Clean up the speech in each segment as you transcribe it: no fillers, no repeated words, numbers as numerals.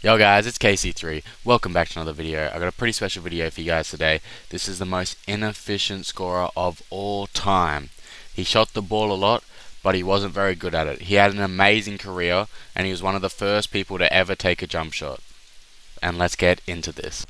Yo guys, it's KC3. Welcome back to another video. I got a pretty special video for you guys today. This is the most inefficient scorer of all time. He shot the ball a lot, but he wasn't very good at it. He had an amazing career, and he was one of the first people to ever take a jump shot. And let's get into this.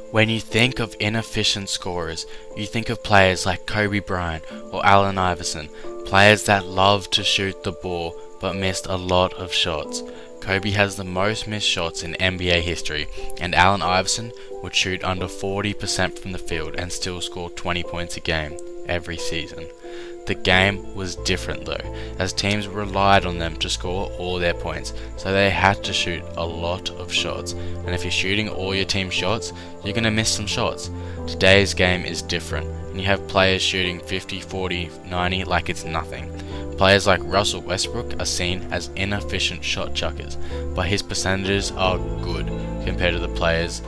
When you think of inefficient scorers, you think of players like Kobe Bryant or Allen Iverson, players that love to shoot the ball but missed a lot of shots. Kobe has the most missed shots in NBA history, and Allen Iverson would shoot under 40% from the field and still score 20 points a game every season. The game was different though, as teams relied on them to score all their points, so they had to shoot a lot of shots, and if you're shooting all your team's shots, you're going to miss some shots. Today's game is different, and you have players shooting 50, 40, 90 like it's nothing. Players like Russell Westbrook are seen as inefficient shot chuckers, but his percentages are good compared to the players'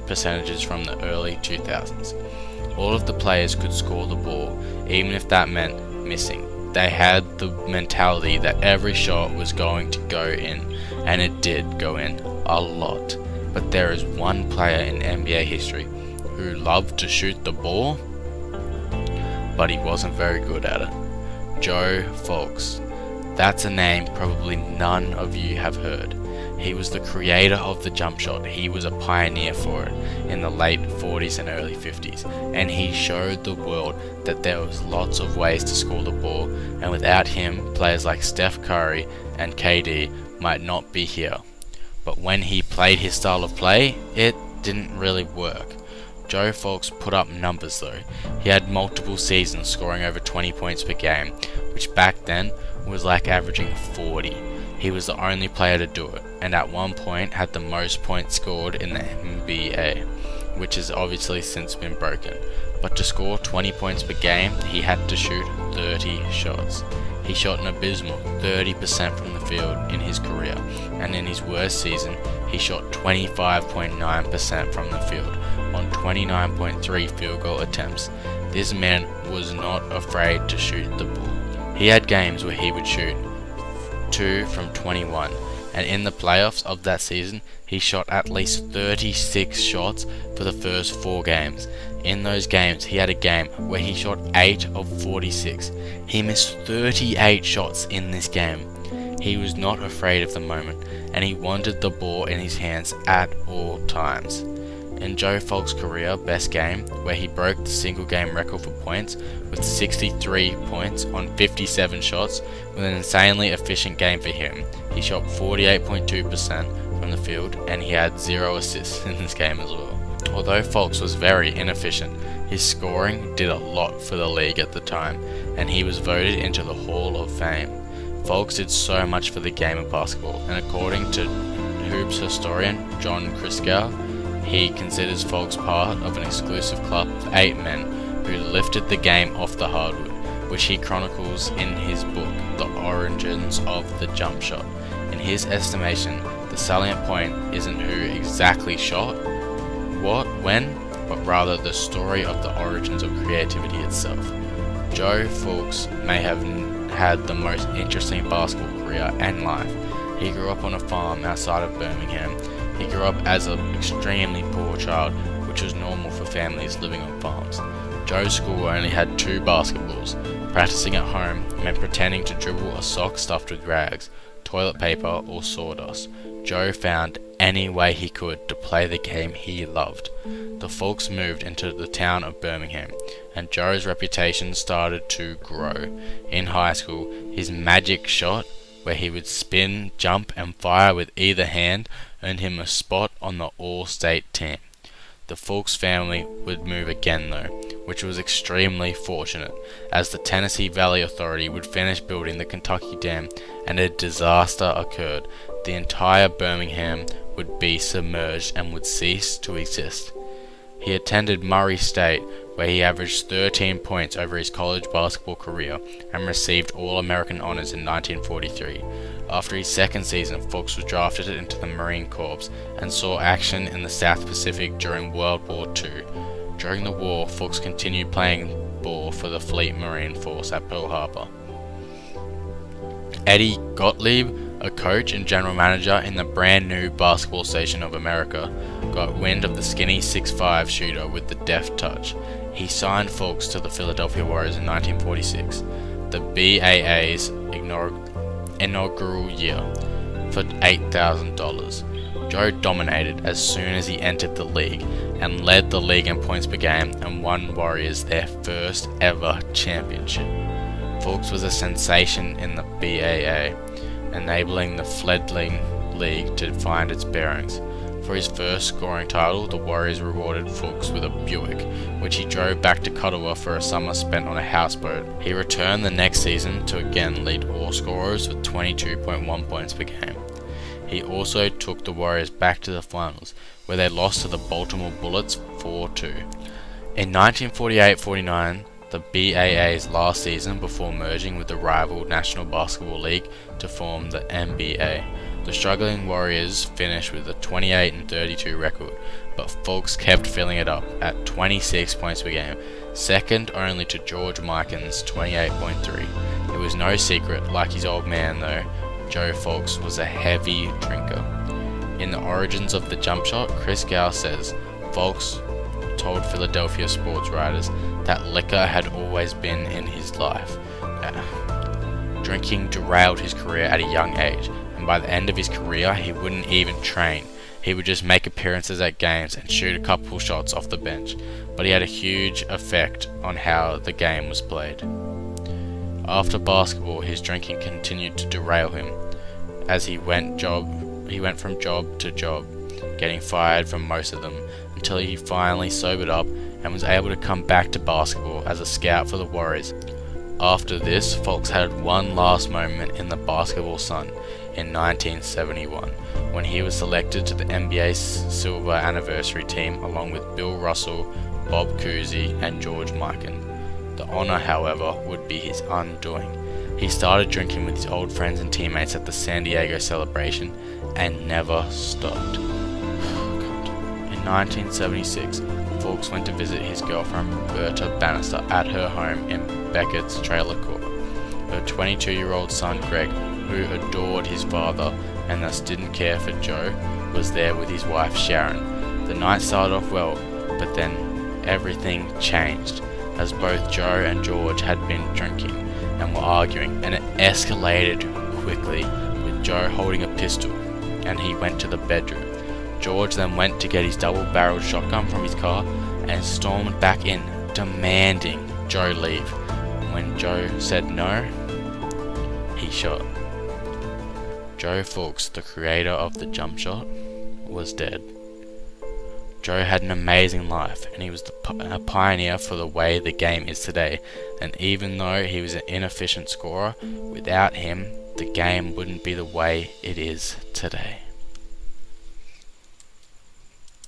percentages from the early 2000s. All of the players could score the ball, even if that meant missing. They had the mentality that every shot was going to go in, and it did go in a lot. But there is one player in NBA history who loved to shoot the ball, but he wasn't very good at it. Joe Fulks. That's a name probably none of you have heard. He was the creator of the jump shot. He was a pioneer for it in the late 40s and early 50s, and he showed the world that there was lots of ways to score the ball, and without him, players like Steph Curry and KD might not be here. But when he played his style of play, it didn't really work. Joe Fulks put up numbers though. He had multiple seasons scoring over 20 points per game, which back then was like averaging 40. He was the only player to do it, and at one point had the most points scored in the NBA, which has obviously since been broken. But to score 20 points per game, he had to shoot 30 shots. He shot an abysmal 30% from the field in his career, and in his worst season, he shot 25.9% from the field on 29.3 field goal attempts. This man was not afraid to shoot the ball. He had games where he would shoot 2 from 21, and in the playoffs of that season, he shot at least 36 shots for the first 4 games. In those games, he had a game where he shot 8 of 46. He missed 38 shots in this game. He was not afraid of the moment, and he wanted the ball in his hands at all times. In Joe Fulks' career best game, where he broke the single game record for points with 63 points on 57 shots, with an insanely efficient game for him. He shot 48.2% from the field, and he had 0 assists in this game as well. Although Fulks was very inefficient, his scoring did a lot for the league at the time, and he was voted into the Hall of Fame. Fulks did so much for the game of basketball, and according to hoops historian John Kriskow, he considers Fulks part of an exclusive club of 8 men who lifted the game off the hardwood, which he chronicles in his book, The Origins of the Jump Shot. In his estimation, the salient point isn't who exactly shot, what, when, but rather the story of the origins of creativity itself. Joe Fulks may have had the most interesting basketball career and life. He grew up on a farm outside of Birmingham. He grew up as an extremely poor child, which was normal for families living on farms. Joe's school only had 2 basketballs. Practicing at home meant pretending to dribble a sock stuffed with rags, toilet paper or sawdust. Joe found any way he could to play the game he loved. The Fulks moved into the town of Birmingham, and Joe's reputation started to grow. In high school, his magic shot, where he would spin, jump and fire with either hand, earned him a spot on the all-state team. The Fulks family would move again though, which was extremely fortunate, as the Tennessee Valley Authority would finish building the Kentucky Dam and a disaster occurred. The entire Birmingham would be submerged and would cease to exist. He attended Murray State, where he averaged 13 points over his college basketball career and received All-American honors in 1943. After his second season, Fulks was drafted into the Marine Corps and saw action in the South Pacific during World War II. During the war, Fulks continued playing ball for the Fleet Marine Force at Pearl Harbor. Eddie Gottlieb A coach and general manager in the brand new Basketball Station of America got wind of the skinny 6'5" shooter with the deft touch. He signed Fulks to the Philadelphia Warriors in 1946, the BAA's inaugural year, for $8,000. Joe dominated as soon as he entered the league and led the league in points per game and won Warriors their first ever championship. Fulks was a sensation in the BAA, enabling the fledgling league to find its bearings. For his first scoring title, the Warriors rewarded Fulks with a Buick, which he drove back to Cuddalore for a summer spent on a houseboat. He returned the next season to again lead all scorers with 22.1 points per game. He also took the Warriors back to the finals, where they lost to the Baltimore Bullets 4-2. In 1948-49, the BAA's last season before merging with the rival National Basketball League to form the NBA. The struggling Warriors finished with a 28-32 record, but Fulks kept filling it up at 26 points per game, second only to George Mikan's 28.3. It was no secret, like his old man though, Joe Fulks was a heavy drinker. In the origins of the jump shot, Chris Gow says, Fulks told Philadelphia sports writers that liquor had always been in his life. Drinking derailed his career at a young age, and by the end of his career he wouldn't even train. He would just make appearances at games and shoot a couple shots off the bench, but he had a huge effect on how the game was played. After basketball, his drinking continued to derail him, as he went from job to job, getting fired from most of them, until he finally sobered up and was able to come back to basketball as a scout for the Warriors. After this, Fulks had one last moment in the basketball sun in 1971, when he was selected to the NBA's Silver Anniversary team along with Bill Russell, Bob Cousy and George Mikan. The honour, however, would be his undoing. He started drinking with his old friends and teammates at the San Diego celebration and never stopped. In 1976, Fulks went to visit his girlfriend Roberta Bannister at her home in Beckett's trailer court. Her 22-year-old son Greg, who adored his father and thus didn't care for Joe, was there with his wife Sharon. The night started off well, but then everything changed, as both Joe and George had been drinking and were arguing, and it escalated quickly, with Joe holding a pistol, and he went to the bedroom. George then went to get his double-barreled shotgun from his car and stormed back in, demanding Joe leave. When Joe said no, he shot. Joe Fulks, the creator of the jump shot, was dead. Joe had an amazing life, and he was a pioneer for the way the game is today, and even though he was an inefficient scorer, without him, the game wouldn't be the way it is today.